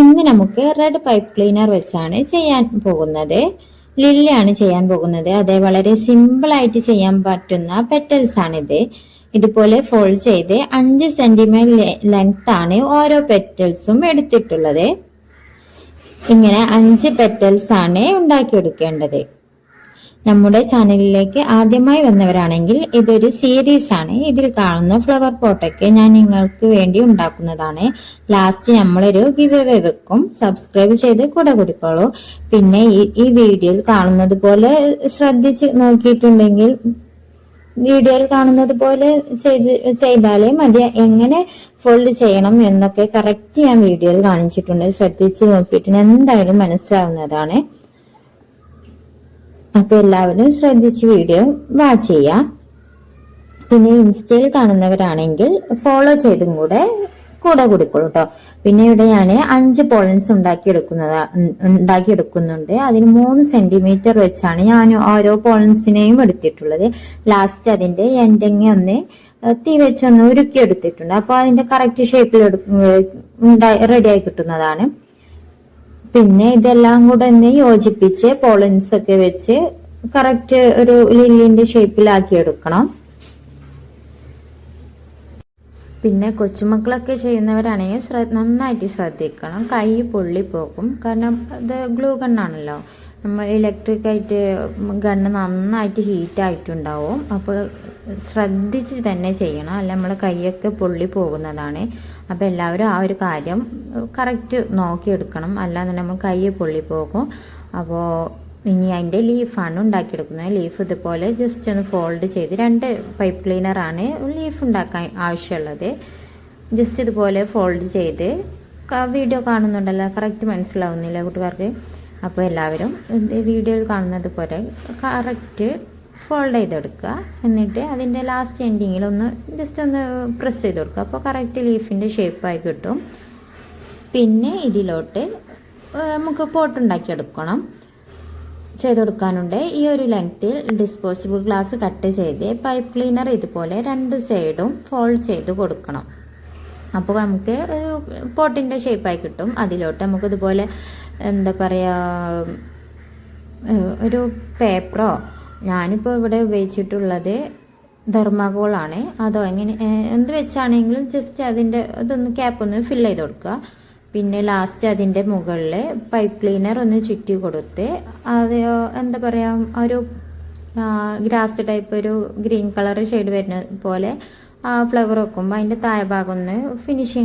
ഇന്ന് നമുക്ക് red pipe cleaner വെച്ചാണ് ചെയ്യാൻ പോകുന്നത്. ലില്ലിയാണ് ചെയ്യാൻ പോകുന്നത്. അതെ, വളരെ സിമ്പിൾ ആയിട്ട് ചെയ്യാൻ പറ്റുന്ന പെറ്റൽസ് ആണിത്. ഇതുപോലെ ഫോൾഡ് ചെയ്ത് 5 സെന്റിമീറ്റർ ലെങ്ത് ആണ് ഓരോ പെറ്റൽസും എടുത്തിട്ടുള്ളത്. ഇങ്ങനെ 5 പെറ്റൽസ് ആണ് ഉണ്ടാക്കിയെടുക്കേണ്ടത്. നമ്മുടെ ചാനലിലേക്ക് ആദ്യമായി വന്നവരാണെങ്കിൽ ഇതൊരു സീരീസ് ആണ്. ഇതിൽ കാണുന്ന ഫ്ലവർ പോട്ടൊക്കെ ഞാൻ നിങ്ങൾക്ക് വേണ്ടി ഉണ്ടാക്കുന്നതാണ്. ലാസ്റ്റ് നമ്മളൊരു ഗിവ് അവേ വെക്കും. സബ്സ്ക്രൈബ് ചെയ്ത് കൂടെ കൊടുക്കോളൂ. പിന്നെ ഈ വീഡിയോയിൽ കാണുന്നത് പോലെ ശ്രദ്ധിച്ച് നോക്കിയിട്ടുണ്ടെങ്കിൽ വീഡിയോയിൽ കാണുന്നത് പോലെ ചെയ്താലേ മതി. എങ്ങനെ ഫോൾഡ് ചെയ്യണം എന്നൊക്കെ കറക്റ്റ് ഞാൻ വീഡിയോയിൽ കാണിച്ചിട്ടുണ്ട്. ശ്രദ്ധിച്ച് നോക്കിയിട്ട് എന്തായാലും മനസ്സിലാവുന്നതാണ്. അപ്പൊ എല്ലാവരും ശ്രദ്ധിച്ച് വീഡിയോ വാച്ച് ചെയ്യാം. പിന്നെ ഇൻസ്റ്റയിൽ കാണുന്നവരാണെങ്കിൽ ഫോളോ ചെയ്തും കൂടെ കൊടുക്കുള്ളൂ കേട്ടോ. പിന്നെ ഇവിടെ ഞാൻ 5 പോളൻസ് ഉണ്ടാക്കിയെടുക്കുന്നുണ്ട്. അതിന് 3 സെന്റിമീറ്റർ വെച്ചാണ് ഞാൻ ഓരോ പോളൻസിനെയും എടുത്തിട്ടുള്ളത്. ലാസ്റ്റ് അതിന്റെ എൻഡിങ് ഒന്ന് തീ വെച്ചൊന്ന് ഉരുക്കി എടുത്തിട്ടുണ്ട്. അപ്പൊ അതിന്റെ കറക്റ്റ് ഷേപ്പിൽ റെഡിയായി കിട്ടുന്നതാണ്. പിന്നെ ഇതെല്ലാം കൂടെ ഒന്ന് യോജിപ്പിച്ച് പോളൻസ് ഒക്കെ വെച്ച് കറക്റ്റ് ഒരു ലില്ലിന്റെ ഷേപ്പിലാക്കി എടുക്കണം. പിന്നെ കൊച്ചുമക്കളൊക്കെ ചെയ്യുന്നവരാണെങ്കിൽ നന്നായിട്ട് ശ്രദ്ധിക്കണം. കൈ പൊള്ളി പോകും. കാരണം അത് ഗ്ലൂ ഗണ്ണാണല്ലോ. നമ്മൾ ഇലക്ട്രിക് ആയിട്ട് ഗണ്ണ് നന്നായിട്ട് ഹീറ്റ് ആയിട്ടുണ്ടാവും. അപ്പോൾ ശ്രദ്ധിച്ച് തന്നെ ചെയ്യണം, അല്ല നമ്മളെ കൈയൊക്കെ പൊള്ളി പോകുന്നതാണ്. അപ്പോൾ എല്ലാവരും ആ ഒരു കാര്യം കറക്റ്റ് നോക്കിയെടുക്കണം, അല്ലാതെ നമ്മൾ കൈ പൊള്ളി പോകും. അപ്പോൾ ഇനി അതിൻ്റെ ലീഫാണ് ഉണ്ടാക്കിയെടുക്കുന്നത്. ലീഫ് ഇതുപോലെ ജസ്റ്റ് ഒന്ന് ഫോൾഡ് ചെയ്ത് 2 പൈപ്പ് ക്ലീനറാണ് ലീഫ് ഉണ്ടാക്കാൻ ആവശ്യമുള്ളത്. ജസ്റ്റ് ഇതുപോലെ ഫോൾഡ് ചെയ്ത് വീഡിയോ കാണുന്നുണ്ടല്ലോ, കറക്റ്റ് മനസ്സിലാവുന്നില്ല കൂട്ടുകാർക്ക്. അപ്പോൾ എല്ലാവരും വീഡിയോയിൽ കാണുന്നത് പോലെ കറക്റ്റ് ഫോൾഡ് ചെയ്തെടുക്കുക. എന്നിട്ട് അതിൻ്റെ ലാസ്റ്റ് എൻഡിങ്ങിൽ ജസ്റ്റ് ഒന്ന് പ്രസ് ചെയ്ത് കൊടുക്കുക. അപ്പോൾ കറക്റ്റ് ലീഫിൻ്റെ ഷേപ്പായി കിട്ടും. പിന്നെ ഇതിലോട്ട് നമുക്ക് പോട്ട് ഉണ്ടാക്കിയെടുക്കണം, ചെയ്തെടുക്കാനുണ്ട്. ഈ ഒരു ലെങ്ത്തിൽ ഡിസ്പോസിബിൾ ഗ്ലാസ് കട്ട് ചെയ്ത് പൈപ്പ് ക്ലീനർ ഇതുപോലെ 2 സൈഡും ഫോൾഡ് ചെയ്ത് കൊടുക്കണം. അപ്പോൾ നമുക്ക് ഒരു പോട്ടിൻ്റെ ഷേപ്പായി കിട്ടും. അതിലോട്ട് നമുക്ക് ഇതുപോലെ എന്താ പറയുക, ഒരു പേപ്പറോ, ഞാനിപ്പോൾ ഇവിടെ ഉപയോഗിച്ചിട്ടുള്ളത് തെർമാക്കോളാണ്. അതോ എന്ത് വെച്ചാണെങ്കിലും ജസ്റ്റ് അതിൻ്റെ ഇതൊന്ന് ക്യാപ്പ് ഒന്ന് ഫില്ല് ചെയ്ത് കൊടുക്കുക. പിന്നെ ലാസ്റ്റ് അതിൻ്റെ മുകളിൽ പൈപ്പ് ക്ലീനർ ഒന്ന് ചുറ്റി കൊടുത്ത് അത് എന്താ പറയുക, ഒരു ഗ്രാസ് ടൈപ്പ് ഒരു ഗ്രീൻ കളർ ഷെയ്ഡ് വരുന്ന പോലെ ഫ്ലവർ വെക്കുമ്പോൾ അതിൻ്റെ താഴെ ഭാഗം ഒന്ന് ഫിനിഷിങ്